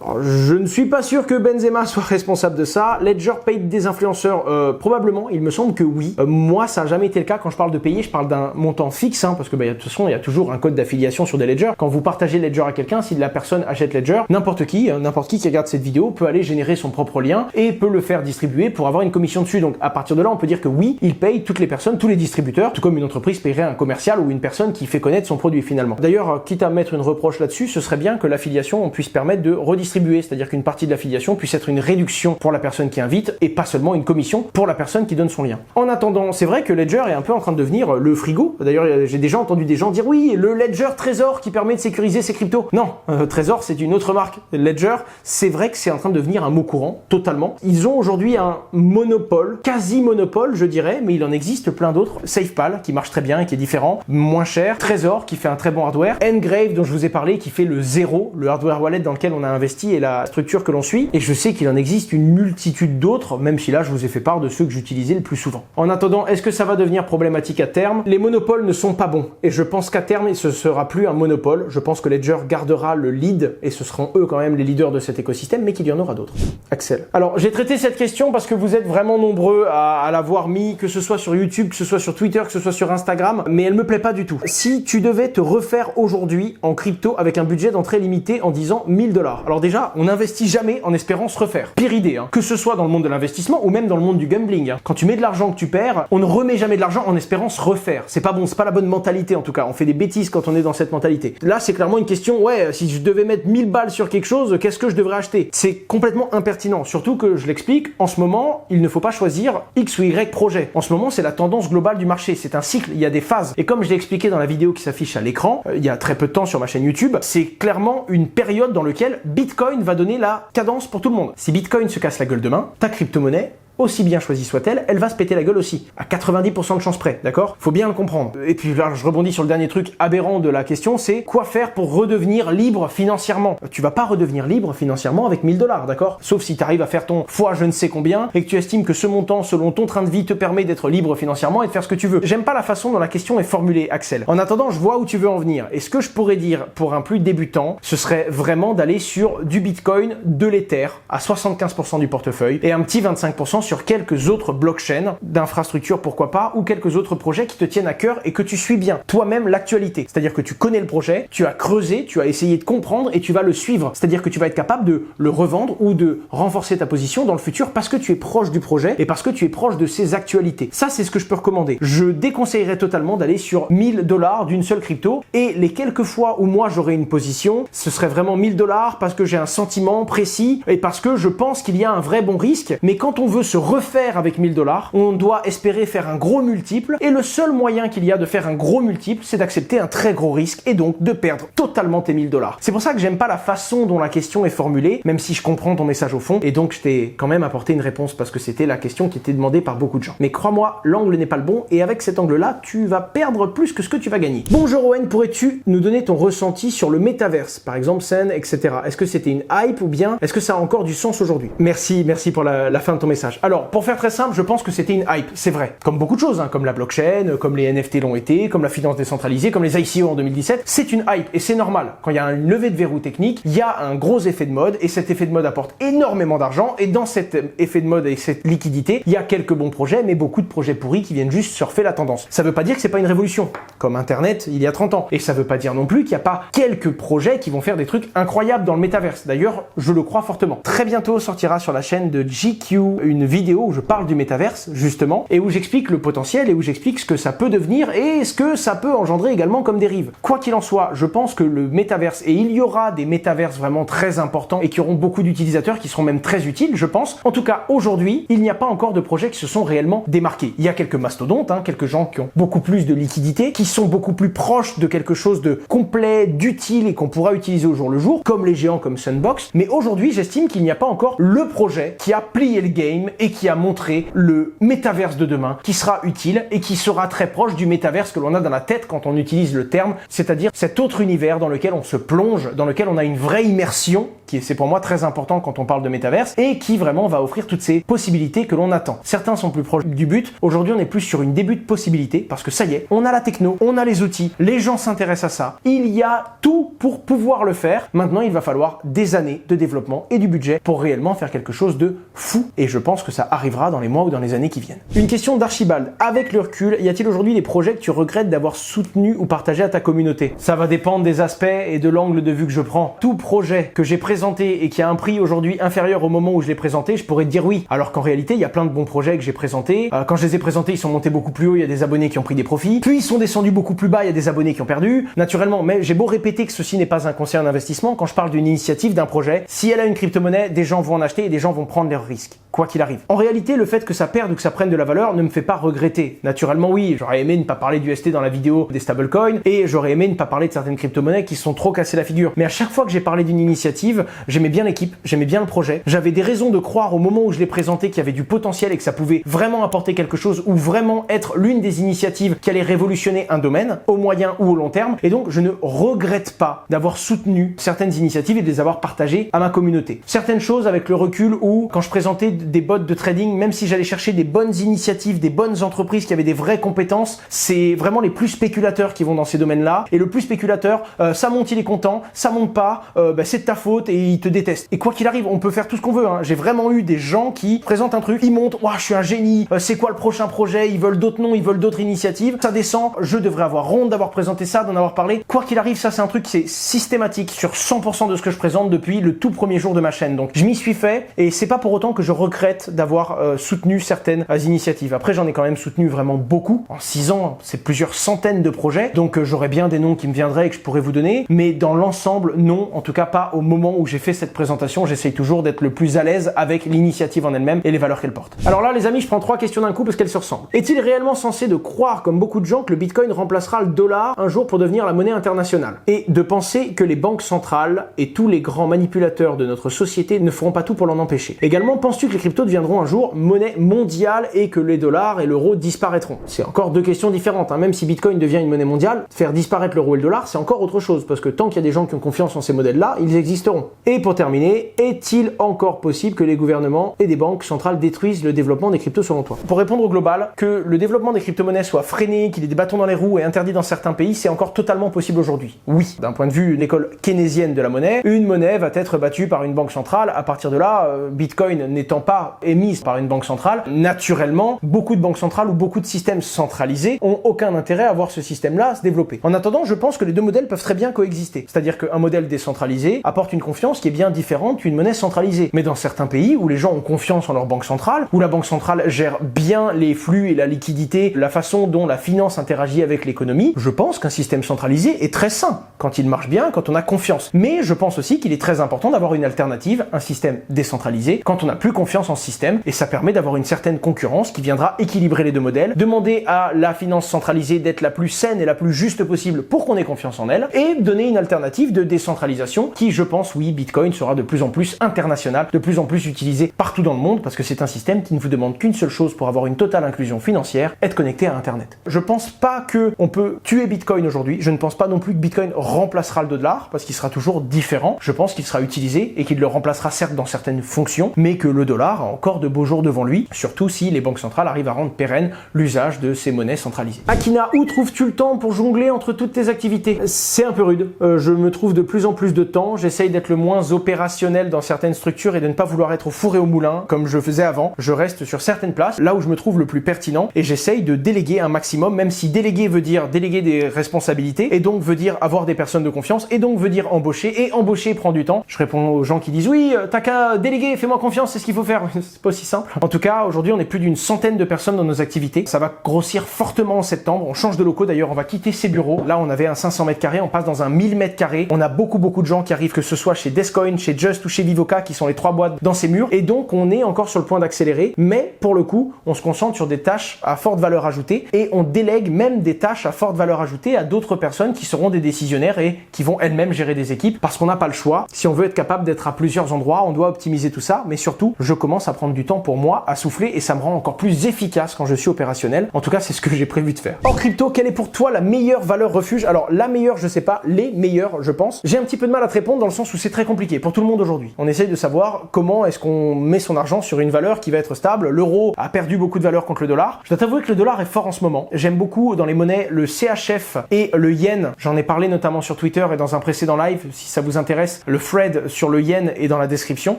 Alors, je ne suis pas sûr que Benzema soit responsable de ça. Ledger paye des influenceurs, probablement, il me semble que oui. Moi, ça n'a jamais été le cas. Quand je parle de payer, je parle d'un montant fixe, hein, parce que de toute façon, il y a toujours un code d'affiliation sur des Ledger. Quand vous partagez Ledger à quelqu'un, si la personne achète Ledger, n'importe qui regarde cette vidéo peut aller générer son propre lien et peut le faire distribuer pour avoir une commission dessus. Donc à partir de là, on peut dire que oui, il paye toutes les personnes, tous les distributeurs, tout comme une entreprise paierait un commercial ou une personne qui fait connaître son produit finalement. D'ailleurs, quitte à mettre une reproche là-dessus, ce serait bien que l'affiliation on puisse permettre de redistribuer, c'est-à-dire qu'une partie de l'affiliation puisse être une réduction pour la personne qui invite et pas seulement une commission pour la personne qui donne son lien. En attendant, c'est vrai que Ledger est un peu en train de devenir le frigo. D'ailleurs, j'ai déjà entendu des gens dire oui, le Ledger Trésor qui permet de sécuriser ses cryptos. Non, Trésor c'est une autre marque. Ledger, c'est vrai que c'est en train de devenir un mot courant, totalement. Ils ont aujourd'hui un monopole, quasi-monopole je dirais, mais il en existe plein d'autres. SafePal qui marche très bien et qui est différent, moins cher. Trésor qui fait un très bon hardware. Ngrave dont je vous ai parlé qui fait le zéro, le hardware wallet dans lequel on a investi et la structure que l'on suit. Et je sais qu'il en existe une multitude d'autres, même si là je vous ai fait part de ceux que j'utilisais le plus souvent. En attendant, est-ce que ça va devenir problématique à terme? Les monopoles ne sont pas bons. Et je pense qu'à terme, ce sera plus un monopole. Je pense que Ledger gardera le lead et ce seront eux quand même les leaders de cet écosystème, mais qu'il y en aura d'autres. Axel. Alors, j'ai traité cette question parce que vous êtes vraiment nombreux à l'avoir mis, que ce soit sur YouTube, que ce soit sur Twitter, que ce soit sur Instagram, mais elle me plaît pas du tout. Si tu devais te refaire aujourd'hui en crypto avec un budget d'entrée limité en disant 1000 $. Alors déjà, on n'investit jamais en espérant se refaire. Pire idée, hein. Que ce soit dans le monde de l'investissement ou même dans le monde du gambling. Hein. Quand tu mets de l'argent que tu perds, on ne remet jamais de l'argent en espérant se refaire. C'est pas bon, c'est pas la bonne mentalité en tout cas. On fait des bêtises quand on est dans cette mentalité. Là, c'est clairement une question, ouais, si je devais mettre 1000 balles sur quelque chose, qu'est-ce que je devrais acheter? C'est complètement impertinent. Surtout que, je l'explique, en ce moment, il ne faut pas choisir X ou Y projet. En ce moment, c'est la tendance globale du marché. C'est un cycle, il y a des phases. Et comme je l'ai expliqué dans la vidéo qui s'affiche à l'écran, il y a très peu de temps sur ma chaîne YouTube, c'est clairement une période dans laquelle Bitcoin va donner la cadence pour tout le monde. Si Bitcoin se casse la gueule demain, ta crypto-monnaie, aussi bien choisie soit-elle, elle va se péter la gueule aussi. À 90% de chance près, d'accord? Faut bien le comprendre. Et puis là, je rebondis sur le dernier truc aberrant de la question, c'est quoi faire pour redevenir libre financièrement? Tu vas pas redevenir libre financièrement avec 1000 $, d'accord? Sauf si tu arrives à faire ton fois je ne sais combien et que tu estimes que ce montant, selon ton train de vie, te permet d'être libre financièrement et de faire ce que tu veux. J'aime pas la façon dont la question est formulée, Axel. En attendant, je vois où tu veux en venir. Et ce que je pourrais dire pour un plus débutant, ce serait vraiment d'aller sur du Bitcoin, de l'Ether, à 75% du portefeuille et un petit 25% sur quelques autres blockchains d'infrastructures, pourquoi pas, ou quelques autres projets qui te tiennent à cœur et que tu suis bien toi-même l'actualité. C'est-à-dire que tu connais le projet, tu as creusé, tu as essayé de comprendre et tu vas le suivre. C'est-à-dire que tu vas être capable de le revendre ou de renforcer ta position dans le futur parce que tu es proche du projet et parce que tu es proche de ses actualités. Ça, c'est ce que je peux recommander. Je déconseillerais totalement d'aller sur 1000 $ d'une seule crypto et les quelques fois où moi j'aurais une position, ce serait vraiment 1000 $ parce que j'ai un sentiment précis et parce que je pense qu'il y a un vrai bon risque. Mais quand on veut se refaire avec 1000 $, on doit espérer faire un gros multiple et le seul moyen qu'il y a de faire un gros multiple, c'est d'accepter un très gros risque et donc de perdre totalement tes 1000 $. C'est pour ça que j'aime pas la façon dont la question est formulée, même si je comprends ton message au fond et donc je t'ai quand même apporté une réponse parce que c'était la question qui était demandée par beaucoup de gens. Mais crois-moi, l'angle n'est pas le bon et avec cet angle-là, tu vas perdre plus que ce que tu vas gagner. Bonjour Owen, pourrais-tu nous donner ton ressenti sur le métaverse, par exemple Sen, etc. Est-ce que c'était une hype ou bien est-ce que ça a encore du sens aujourd'hui? Merci pour la fin de ton message. Alors, pour faire très simple, je pense que c'était une hype, c'est vrai. Comme beaucoup de choses, hein, comme la blockchain, comme les NFT l'ont été, comme la finance décentralisée, comme les ICO en 2017, c'est une hype et c'est normal. Quand il y a une levée de verrou technique, il y a un gros effet de mode et cet effet de mode apporte énormément d'argent et dans cet effet de mode et cette liquidité, il y a quelques bons projets mais beaucoup de projets pourris qui viennent juste surfer la tendance. Ça veut pas dire que c'est pas une révolution, comme Internet il y a 30 ans. Et ça veut pas dire non plus qu'il n'y a pas quelques projets qui vont faire des trucs incroyables dans le métaverse. D'ailleurs, je le crois fortement. Très bientôt sortira sur la chaîne de GQ une vidéo où je parle du métaverse, justement, et où j'explique le potentiel et où j'explique ce que ça peut devenir et ce que ça peut engendrer également comme dérive. Quoi qu'il en soit, je pense que le métaverse, et il y aura des métaverses vraiment très importants et qui auront beaucoup d'utilisateurs, qui seront même très utiles, je pense. En tout cas, aujourd'hui, il n'y a pas encore de projets qui se sont réellement démarqués. Il y a quelques mastodontes, quelques gens qui ont beaucoup plus de liquidité, qui sont beaucoup plus proches de quelque chose de complet, d'utile et qu'on pourra utiliser au jour le jour, comme les géants comme Sandbox. Mais aujourd'hui, j'estime qu'il n'y a pas encore le projet qui a plié le game et qui a montré le métaverse de demain, qui sera utile et qui sera très proche du métaverse que l'on a dans la tête quand on utilise le terme, c'est-à-dire cet autre univers dans lequel on se plonge, dans lequel on a une vraie immersion, c'est pour moi très important quand on parle de métaverse, et qui vraiment va offrir toutes ces possibilités que l'on attend. Certains sont plus proches du but. Aujourd'hui, on est plus sur une début de possibilité, parce que ça y est, on a la techno, on a les outils, les gens s'intéressent à ça. Il y a tout pour pouvoir le faire. Maintenant, il va falloir des années de développement et du budget pour réellement faire quelque chose de fou. Et je pense que ça arrivera dans les mois ou dans les années qui viennent. Une question d'Archibald. Avec le recul, y a-t-il aujourd'hui des projets que tu regrettes d'avoir soutenus ou partagés à ta communauté? Ça va dépendre des aspects et de l'angle de vue que je prends. Tout projet que j'ai présenté et qui a un prix aujourd'hui inférieur au moment où je l'ai présenté, je pourrais te dire oui. Alors qu'en réalité, il y a plein de bons projets que j'ai présentés. Quand je les ai présentés, ils sont montés beaucoup plus haut, il y a des abonnés qui ont pris des profits. Puis ils sont descendus beaucoup plus bas, il y a des abonnés qui ont perdu. Naturellement, mais j'ai beau répéter que ceci n'est pas un conseil en investissement, quand je parle d'une initiative, d'un projet, si elle a une crypto-monnaie, des gens vont en acheter et des gens vont prendre leurs risques, quoi qu'il arrive. En réalité, le fait que ça perde ou que ça prenne de la valeur ne me fait pas regretter. Naturellement, oui, j'aurais aimé ne pas parler du ST dans la vidéo des stablecoins et j'aurais aimé ne pas parler de certaines crypto-monnaies qui se sont trop cassées la figure. Mais à chaque fois que j'ai parlé d'une initiative, j'aimais bien l'équipe, j'aimais bien le projet. J'avais des raisons de croire au moment où je l'ai présenté qu'il y avait du potentiel et que ça pouvait vraiment apporter quelque chose ou vraiment être l'une des initiatives qui allait révolutionner un domaine, au moyen ou au long terme. Et donc, je ne regrette pas d'avoir soutenu certaines initiatives et de les avoir partagées à ma communauté. Certaines choses avec le recul où, quand je présentais des bots de trading, même si j'allais chercher des bonnes initiatives, des bonnes entreprises qui avaient des vraies compétences, c'est vraiment les plus spéculateurs qui vont dans ces domaines-là. Et le plus spéculateur, ça monte, il est content, ça monte pas, c'est de ta faute et il te déteste. Et quoi qu'il arrive, on peut faire tout ce qu'on veut. J'ai vraiment eu des gens qui présentent un truc, ils montent, ouah, je suis un génie, c'est quoi le prochain projet, ils veulent d'autres noms, ils veulent d'autres initiatives, ça descend, je devrais avoir honte d'avoir présenté ça, d'en avoir parlé. Quoi qu'il arrive, ça c'est un truc qui est systématique sur 100% de ce que je présente depuis le tout premier jour de ma chaîne. Donc je m'y suis fait et c'est pas pour autant que je regrette d'avoir soutenu certaines initiatives. Après, j'en ai quand même soutenu vraiment beaucoup. En 6 ans, c'est plusieurs centaines de projets, donc j'aurais bien des noms qui me viendraient et que je pourrais vous donner, mais dans l'ensemble, non, en tout cas pas au moment où j'ai fait cette présentation. J'essaye toujours d'être le plus à l'aise avec l'initiative en elle-même et les valeurs qu'elle porte. Alors là, les amis, je prends 3 questions d'un coup parce qu'elles se ressemblent. Est-il réellement censé de croire, comme beaucoup de gens, que le Bitcoin remplacera le dollar un jour pour devenir la monnaie internationale? Et de penser que les banques centrales et tous les grands manipulateurs de notre société ne feront pas tout pour l'en empêcher? Également, penses-tu que les cryptos deviendront un jour monnaie mondiale et que les dollars et l'euro disparaîtront? C'est encore 2 questions différentes. Même si Bitcoin devient une monnaie mondiale, faire disparaître l'euro et le dollar, c'est encore autre chose, parce que tant qu'il y a des gens qui ont confiance en ces modèles-là, ils existeront. Et pour terminer, est-il encore possible que les gouvernements et des banques centrales détruisent le développement des cryptos selon toi? Pour répondre au global, que le développement des crypto-monnaies soit freiné, qu'il y ait des bâtons dans les roues et interdit dans certains pays, c'est encore totalement possible aujourd'hui. Oui, d'un point de vue de l'école keynésienne de la monnaie, une monnaie va être battue par une banque centrale. À partir de là, Bitcoin n'étant pas émise par une banque centrale, naturellement, beaucoup de banques centrales ou beaucoup de systèmes centralisés ont aucun intérêt à voir ce système-là se développer. En attendant, je pense que les deux modèles peuvent très bien coexister. C'est-à-dire qu'un modèle décentralisé apporte une confiance qui est bien différente qu'une monnaie centralisée. Mais dans certains pays où les gens ont confiance en leur banque centrale, où la banque centrale gère bien les flux et la liquidité, la façon dont la finance interagit avec l'économie, je pense qu'un système centralisé est très sain quand il marche bien, quand on a confiance. Mais je pense aussi qu'il est très important d'avoir une alternative, un système décentralisé, quand on n'a plus confiance en ce système, et ça permet d'avoir une certaine concurrence qui viendra équilibrer les deux modèles, demander à la finance centralisée d'être la plus saine et la plus juste possible pour qu'on ait confiance en elle, et donner une alternative de décentralisation qui, je pense, oui, Bitcoin sera de plus en plus international, de plus en plus utilisé partout dans le monde, parce que c'est un système qui ne vous demande qu'une seule chose pour avoir une totale inclusion financière, être connecté à Internet. Je pense pas que on peut tuer Bitcoin aujourd'hui, je ne pense pas non plus que Bitcoin remplacera le dollar, parce qu'il sera toujours différent. Je pense qu'il sera utilisé et qu'il le remplacera certes dans certaines fonctions, mais que le dollar a encore de beaux jours devant lui, surtout si les banques centrales arrivent à rendre pérenne l'usage de ces monnaies centralisées. Akina, où trouves-tu le temps pour jongler entre toutes tes activités? C'est un peu rude, je me trouve de plus en plus de temps, j'essaye d'être le moins opérationnel dans certaines structures et de ne pas vouloir être au four et au moulin comme je faisais avant. Je reste sur certaines places, là où je me trouve le plus pertinent, et j'essaye de déléguer un maximum, même si déléguer veut dire déléguer des responsabilités, et donc veut dire avoir des personnes de confiance, et donc veut dire embaucher, et embaucher prend du temps. Je réponds aux gens qui disent oui, t'as qu'à déléguer, fais-moi confiance, c'est ce qu'il faut faire. faire, c'est pas aussi simple. En tout cas, aujourd'hui, on est plus d'une centaine de personnes dans nos activités. Ça va grossir fortement en septembre. On change de locaux d'ailleurs, on va quitter ces bureaux. Là, on avait un 500 mètres carrés, on passe dans un 1000 mètres carrés. On a beaucoup de gens qui arrivent, que ce soit chez Descoin, chez Just ou chez Vivoca, qui sont les 3 boîtes dans ces murs. Et donc, on est encore sur le point d'accélérer. Mais pour le coup, on se concentre sur des tâches à forte valeur ajoutée et on délègue même des tâches à forte valeur ajoutée à d'autres personnes qui seront des décisionnaires et qui vont elles-mêmes gérer des équipes parce qu'on n'a pas le choix. Si on veut être capable d'être à plusieurs endroits, on doit optimiser tout ça. Mais surtout, je commence à prendre du temps pour moi, à souffler et ça me rend encore plus efficace quand je suis opérationnel. En tout cas, c'est ce que j'ai prévu de faire. En crypto, quelle est pour toi la meilleure valeur refuge? Alors, la meilleure, je sais pas, les meilleures, je pense. J'ai un petit peu de mal à te répondre dans le sens où c'est très compliqué pour tout le monde aujourd'hui. On essaye de savoir comment est-ce qu'on met son argent sur une valeur qui va être stable. L'euro a perdu beaucoup de valeur contre le dollar. Je dois t'avouer que le dollar est fort en ce moment. J'aime beaucoup dans les monnaies le CHF et le yen. J'en ai parlé notamment sur Twitter et dans un précédent live. Si ça vous intéresse, le thread sur le yen est dans la description.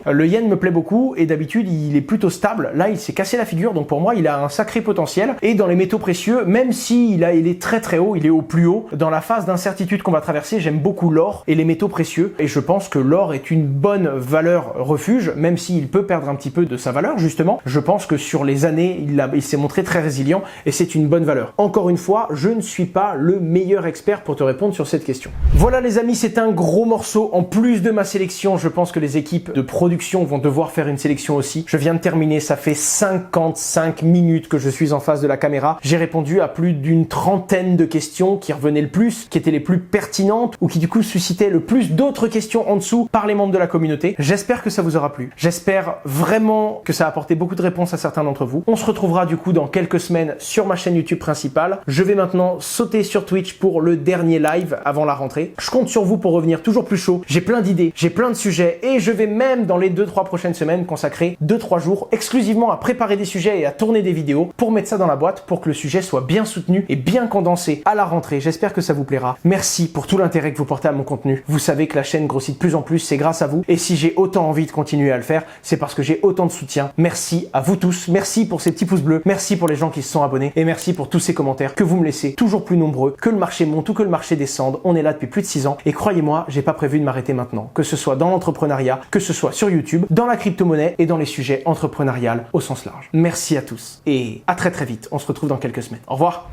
Le yen me plaît beaucoup et d'habitude il est plutôt stable. Là, il s'est cassé la figure, donc pour moi, il a un sacré potentiel. Et dans les métaux précieux, même si il est très très haut, il est au plus haut. Dans la phase d'incertitude qu'on va traverser, j'aime beaucoup l'or et les métaux précieux. Et je pense que l'or est une bonne valeur refuge, même s'il peut perdre un petit peu de sa valeur, justement. Je pense que sur les années, il s'est montré très résilient et c'est une bonne valeur. Encore une fois, je ne suis pas le meilleur expert pour te répondre sur cette question. Voilà les amis, c'est un gros morceau. En plus de ma sélection, je pense que les équipes de production vont devoir faire une sélection aussi. Je viens de terminer, ça fait 55 minutes que je suis en face de la caméra. J'ai répondu à plus d'une trentaine de questions qui revenaient le plus, qui étaient les plus pertinentes ou qui du coup suscitaient le plus d'autres questions en dessous par les membres de la communauté. J'espère que ça vous aura plu. J'espère vraiment que ça a apporté beaucoup de réponses à certains d'entre vous. On se retrouvera du coup dans quelques semaines sur ma chaîne YouTube principale. Je vais maintenant sauter sur Twitch pour le dernier live avant la rentrée. Je compte sur vous pour revenir toujours plus chaud. J'ai plein d'idées, j'ai plein de sujets et je vais même dans les 2-3 prochaines semaines consacrer 2-3 jours exclusivement à préparer des sujets et à tourner des vidéos pour mettre ça dans la boîte pour que le sujet soit bien soutenu et bien condensé à la rentrée. J'espère que ça vous plaira. Merci pour tout l'intérêt que vous portez à mon contenu. Vous savez que la chaîne grossit de plus en plus, c'est grâce à vous. Et si j'ai autant envie de continuer à le faire, c'est parce que j'ai autant de soutien. Merci à vous tous. Merci pour ces petits pouces bleus. Merci pour les gens qui se sont abonnés. Et merci pour tous ces commentaires que vous me laissez toujours plus nombreux. Que le marché monte ou que le marché descende, on est là depuis plus de 6 ans. Et croyez-moi, j'ai pas prévu de m'arrêter maintenant. Que ce soit dans l'entrepreneuriat, que ce soit sur YouTube, dans la crypto-monnaie et dans les sujets entrepreneuriales au sens large. Merci à tous et à très vite. On se retrouve dans quelques semaines. Au revoir.